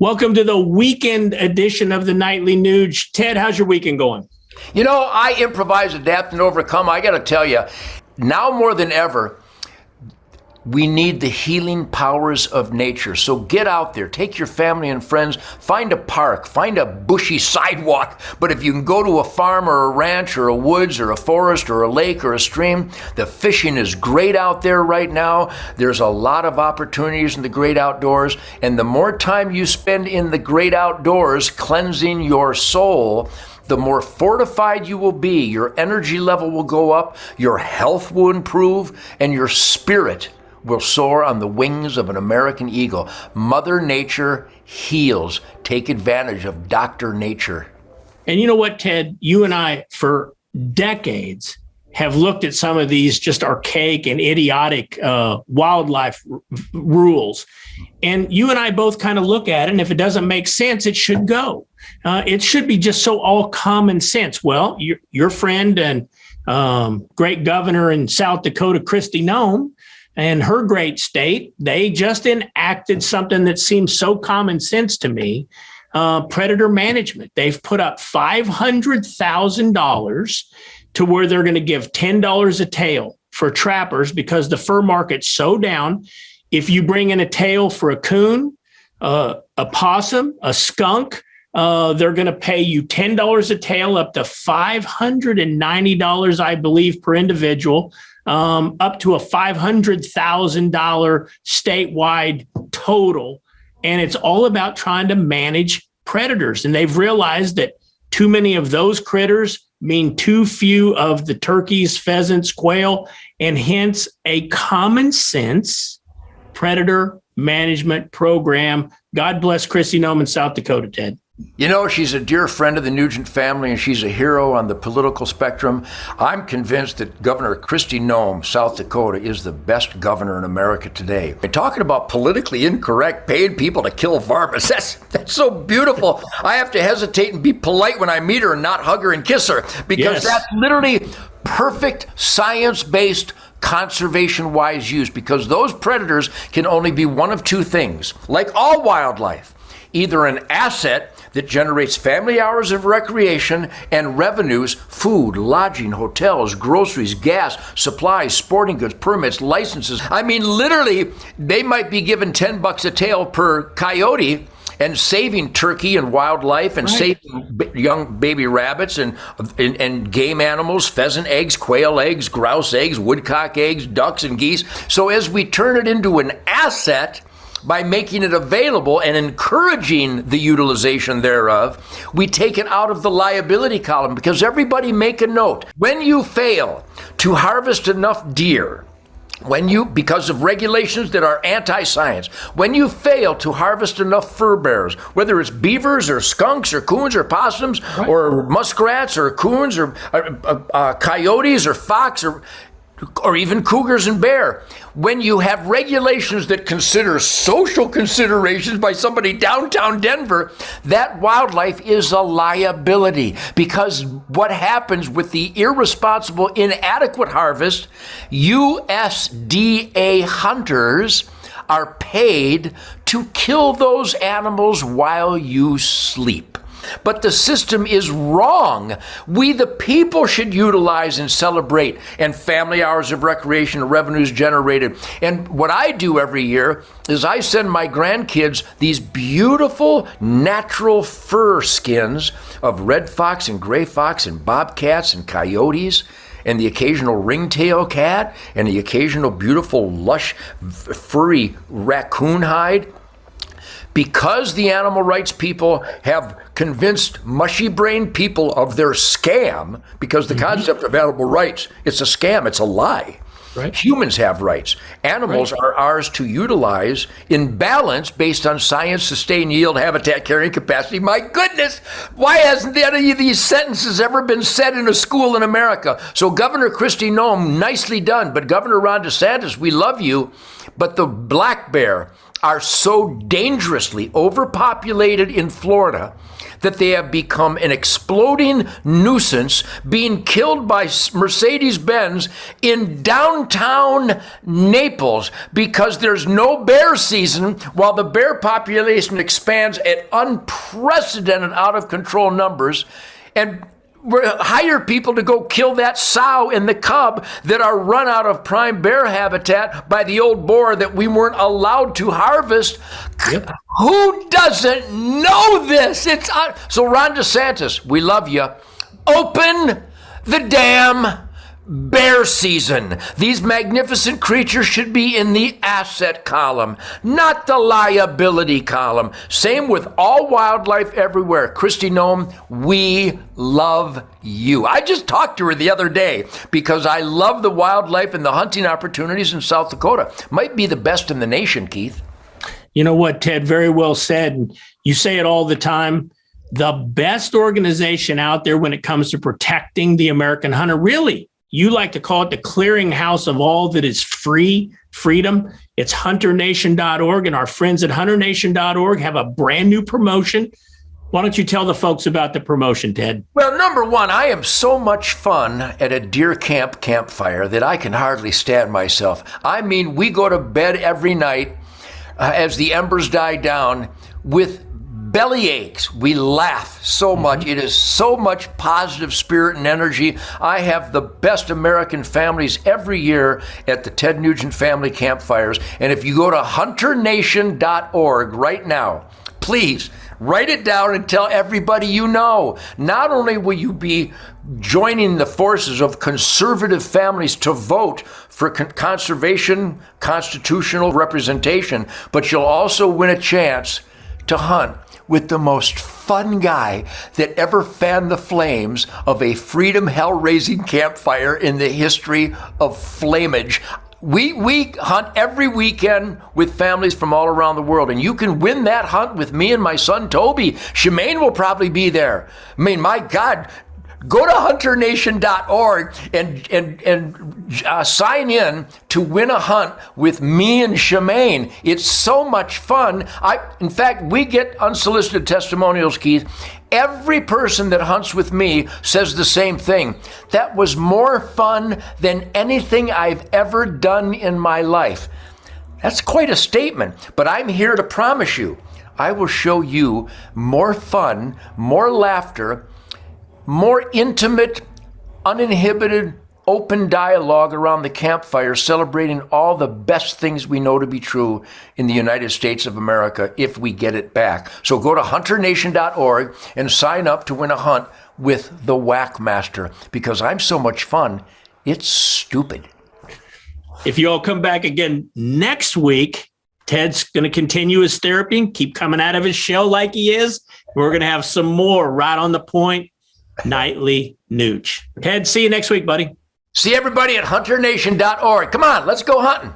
Welcome to the weekend edition of the Nightly Nuge. Ted, how's your weekend going? You know, I improvise, adapt, and overcome. I got to tell you, now more than ever, we need the healing powers of nature. So get out there, take your family and friends, find a park, find a bushy sidewalk. But if you can go to a farm or a ranch or a woods or a forest or a lake or a stream, the fishing is great out there right now. There's a lot of opportunities in the great outdoors. And the more time you spend in the great outdoors cleansing your soul, the more fortified you will be. Your energy level will go up, your health will improve, and your spirit will soar on the wings of an American eagle. Mother Nature heals. Take advantage of Dr. Nature. And you know what, Ted? You and I, for decades, have looked at some of these just archaic and idiotic wildlife rules. And you and I both kind of look at it, and if it doesn't make sense, it should go. It should be just so all common sense. Well, your friend and great governor in South Dakota, Kristi Noem, and her great state, they just enacted something that seems so common sense to me, predator management. They've put up $500,000 to where they're going to give $10 a tail for trappers because the fur market's so down. If you bring in a tail for a coon, a possum, a skunk, they're going to pay you $10 a tail, up to $590, I believe, per individual, up to a $500,000 statewide total. And it's all about trying to manage predators. And they've realized that too many of those critters mean too few of the turkeys, pheasants, quail, and hence a common sense predator management program. God bless Kristi Noem in South Dakota, Ted. You know, she's a dear friend of the Nugent family, and she's a hero on the political spectrum. I'm convinced that Governor Kristi Noem, South Dakota, is the best governor in America today. And talking about politically incorrect, paying people to kill varmints, that's so beautiful. I have to hesitate and be polite when I meet her and not hug her and kiss her, because that's literally perfect science-based conservation-wise use, because those predators can only be one of two things, like all wildlife. Either an asset that generates family hours of recreation and revenues, food, lodging, hotels, groceries, gas, supplies, sporting goods, permits, licenses. I mean, literally, they might be given $10 a tail per coyote and saving turkey and wildlife and saving young baby rabbits and game animals, pheasant eggs, quail eggs, grouse eggs, woodcock eggs, ducks and geese. So as we turn it into an asset, by making it available and encouraging the utilization thereof, we take it out of the liability column, because everybody make a note. When you fail to harvest enough deer, because of regulations that are anti-science, when you fail to harvest enough fur bearers, whether it's beavers or skunks or coons or possums or muskrats or coons or coyotes or fox or even cougars and bear, when you have regulations that consider social considerations by somebody downtown Denver, that wildlife is a liability. Because what happens with the irresponsible, inadequate harvest, USDA hunters are paid to kill those animals while you sleep. But the system is wrong. We, the people, should utilize and celebrate, and family hours of recreation and revenues generated. And what I do every year is I send my grandkids these beautiful natural fur skins of red fox and gray fox and bobcats and coyotes, and the occasional ringtail cat, and the occasional beautiful, lush, furry raccoon hide. Because the animal rights people have convinced mushy-brained people of their scam, because the concept of animal rights, it's a scam, it's a lie. Right. Humans have rights. Animals are ours to utilize in balance based on science, sustained yield, habitat, carrying capacity. My goodness, why hasn't any of these sentences ever been said in a school in America? So Governor Kristi Noem, nicely done. But Governor Ron DeSantis, we love you, but the black bear are so dangerously overpopulated in Florida that they have become an exploding nuisance, being killed by Mercedes-Benz in downtown Naples because there's no bear season while the bear population expands at unprecedented, out of control numbers. And hire people to go kill that sow and the cub that are run out of prime bear habitat by the old boar that we weren't allowed to harvest. Yep. Who doesn't know this? So Ron DeSantis, we love you. Open the damn bear season. These magnificent creatures should be in the asset column, not the liability column. Same with all wildlife everywhere. Kristi Noem, we love you. I just talked to her the other day because I love the wildlife and the hunting opportunities in South Dakota. Might be the best in the nation, Keith. You know what, Ted? Very well said. You say it all the time. The best organization out there when it comes to protecting the American hunter, really, you like to call it the clearinghouse of all that is freedom. It's hunternation.org, and our friends at hunternation.org have a brand new promotion. Why don't you tell the folks about the promotion, Ted? Well, number one, I am so much fun at a deer campfire that I can hardly stand myself. I mean, we go to bed every night as the embers die down with belly aches. We laugh so much. It is so much positive spirit and energy. I have the best American families every year at the Ted Nugent family campfires. And if you go to hunternation.org right now, please write it down and tell everybody you know. Not only will you be joining the forces of conservative families to vote for conservation, constitutional representation, but you'll also win a chance to hunt with the most fun guy that ever fanned the flames of a freedom hell-raising campfire in the history of flamage. We hunt every weekend with families from all around the world, and you can win that hunt with me and my son Toby. Shemaine will probably be there. I mean, my God, go to hunternation.org and sign in to win a hunt with me and Shemaine. It's so much fun. In fact, we get unsolicited testimonials, Keith. Every person that hunts with me says the same thing. That was more fun than anything I've ever done in my life. That's quite a statement, but I'm here to promise you, I will show you more fun, more laughter, more intimate, uninhibited, open dialogue around the campfire, celebrating all the best things we know to be true in the United States of America if we get it back. So go to hunternation.org and sign up to win a hunt with the Whack Master, because I'm so much fun, it's stupid. If you all come back again next week, Ted's going to continue his therapy and keep coming out of his shell like he is. We're going to have some more right on the point nightly nooch. Ted, see you next week, buddy. See everybody at hunternation.org. Come on, let's go hunting.